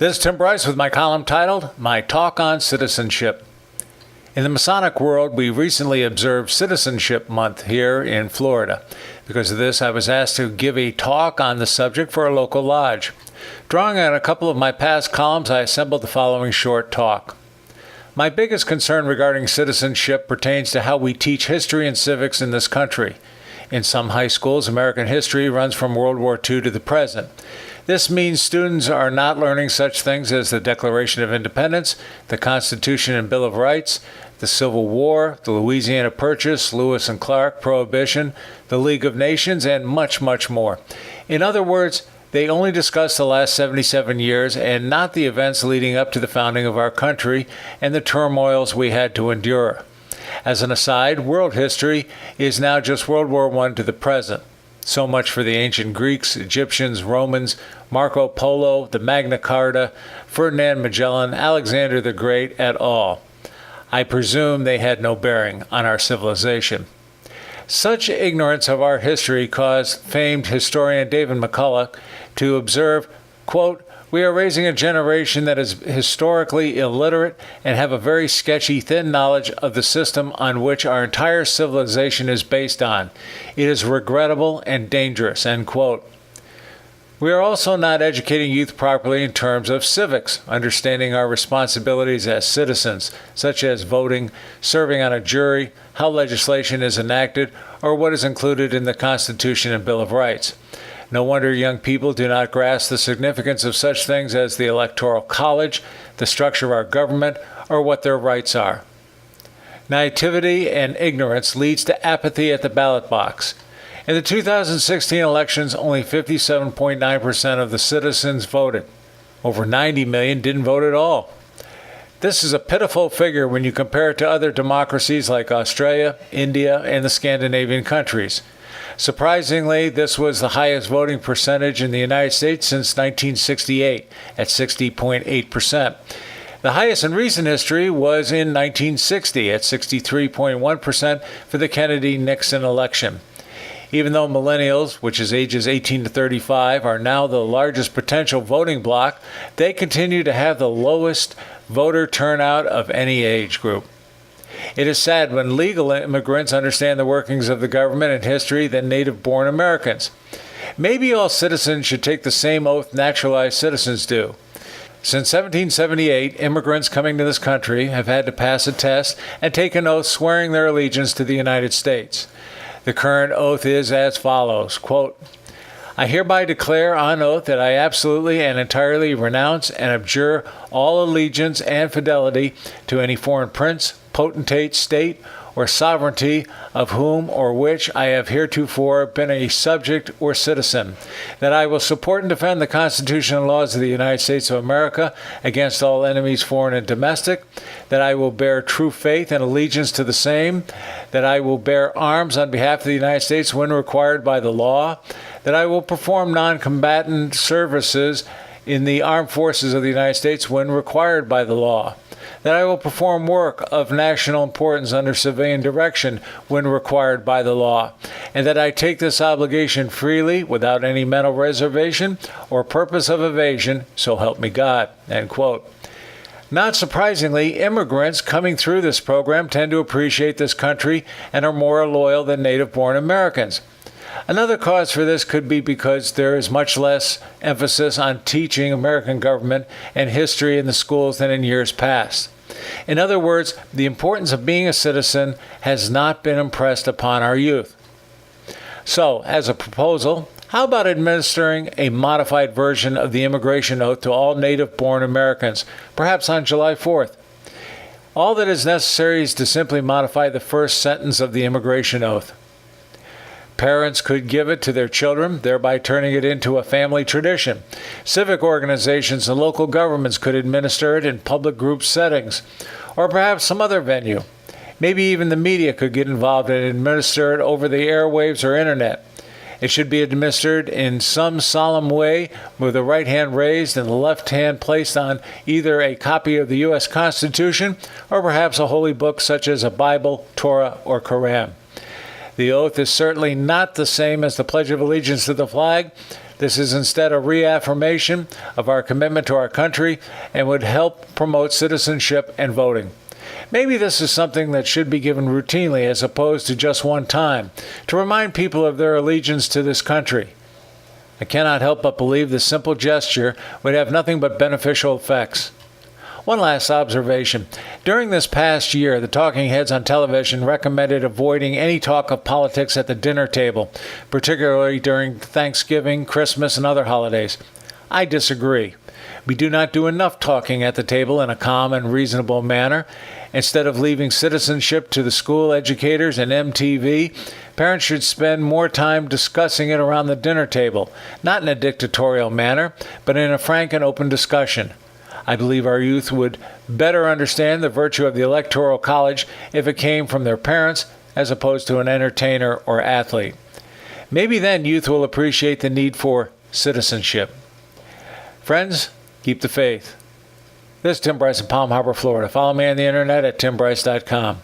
This is Tim Bryce with my column titled, My Talk on Citizenship. In the Masonic world, we recently observed Citizenship Month here in Florida. Because of this, I was asked to give a talk on the subject for a local lodge. Drawing on a couple of my past columns, I assembled the following short talk. My biggest concern regarding citizenship pertains to how we teach history and civics in this country. In some high schools, American history runs from World War II to the present. This means students are not learning such things as the Declaration of Independence, the Constitution and Bill of Rights, the Civil War, the Louisiana Purchase, Lewis and Clark, Prohibition, the League of Nations, and much, much more. In other words, they only discuss the last 77 years and not the events leading up to the founding of our country and the turmoils we had to endure. As an aside, world history is now just World War I to the present. So much for the ancient Greeks, Egyptians, Romans, Marco Polo, the Magna Carta, Ferdinand Magellan, Alexander the Great et al. I presume they had no bearing on our civilization. Such ignorance of our history caused famed historian David McCullough to observe, quote, "We are raising a generation that is historically illiterate and have a very sketchy, thin knowledge of the system on which our entire civilization is based on. It is regrettable and dangerous," end quote. We are also not educating youth properly in terms of civics, understanding our responsibilities as citizens, such as voting, serving on a jury, how legislation is enacted, or what is included in the Constitution and Bill of Rights. No wonder young people do not grasp the significance of such things as the Electoral College, the structure of our government, or what their rights are. Naivety and ignorance leads to apathy at the ballot box. In the 2016 elections, only 57.9% of the citizens voted. Over 90 million didn't vote at all. This is a pitiful figure when you compare it to other democracies like Australia, India, and the Scandinavian countries. Surprisingly, this was the highest voting percentage in the United States since 1968, at 60.8%. The highest in recent history was in 1960, at 63.1% for the Kennedy-Nixon election. Even though millennials, which is ages 18 to 35, are now the largest potential voting bloc, they continue to have the lowest voter turnout of any age group. It is sad when legal immigrants understand the workings of the government and history than native-born Americans. Maybe all citizens should take the same oath naturalized citizens do. Since 1778, immigrants coming to this country have had to pass a test and take an oath swearing their allegiance to the United States. The current oath is as follows, quote, "I hereby declare on oath that I absolutely and entirely renounce and abjure all allegiance and fidelity to any foreign prince, potentate, state, or sovereignty of whom or which I have heretofore been a subject or citizen, that I will support and defend the Constitution and laws of the United States of America against all enemies, foreign and domestic, that I will bear true faith and allegiance to the same, that I will bear arms on behalf of the United States when required by the law, that I will perform non-combatant services in the armed forces of the United States when required by the law, that I will perform work of national importance under civilian direction when required by the law, and that I take this obligation freely without any mental reservation or purpose of evasion, so help me God," end quote. Not surprisingly, immigrants coming through this program tend to appreciate this country and are more loyal than native-born Americans. Another cause for this could be because there is much less emphasis on teaching American government and history in the schools than in years past. In other words, the importance of being a citizen has not been impressed upon our youth. So, as a proposal, how about administering a modified version of the immigration oath to all native-born Americans, perhaps on July 4th? All that is necessary is to simply modify the first sentence of the immigration oath. Parents could give it to their children, thereby turning it into a family tradition. Civic organizations and local governments could administer it in public group settings, or perhaps some other venue. Maybe even the media could get involved and administer it over the airwaves or internet. It should be administered in some solemn way with the right hand raised and the left hand placed on either a copy of the U.S. Constitution or perhaps a holy book such as a Bible, Torah, or Quran. The oath is certainly not the same as the Pledge of Allegiance to the flag. This is instead a reaffirmation of our commitment to our country and would help promote citizenship and voting. Maybe this is something that should be given routinely as opposed to just one time, to remind people of their allegiance to this country. I cannot help but believe this simple gesture would have nothing but beneficial effects. One last observation. During this past year, the talking heads on television recommended avoiding any talk of politics at the dinner table, particularly during Thanksgiving, Christmas, and other holidays. I disagree. We do not do enough talking at the table in a calm and reasonable manner. Instead of leaving citizenship to the school educators and MTV, parents should spend more time discussing it around the dinner table, not in a dictatorial manner, but in a frank and open discussion. I believe our youth would better understand the virtue of the Electoral College if it came from their parents as opposed to an entertainer or athlete. Maybe then youth will appreciate the need for citizenship. Friends, keep the faith. This is Tim Bryce in Palm Harbor, Florida. Follow me on the internet at timbryce.com.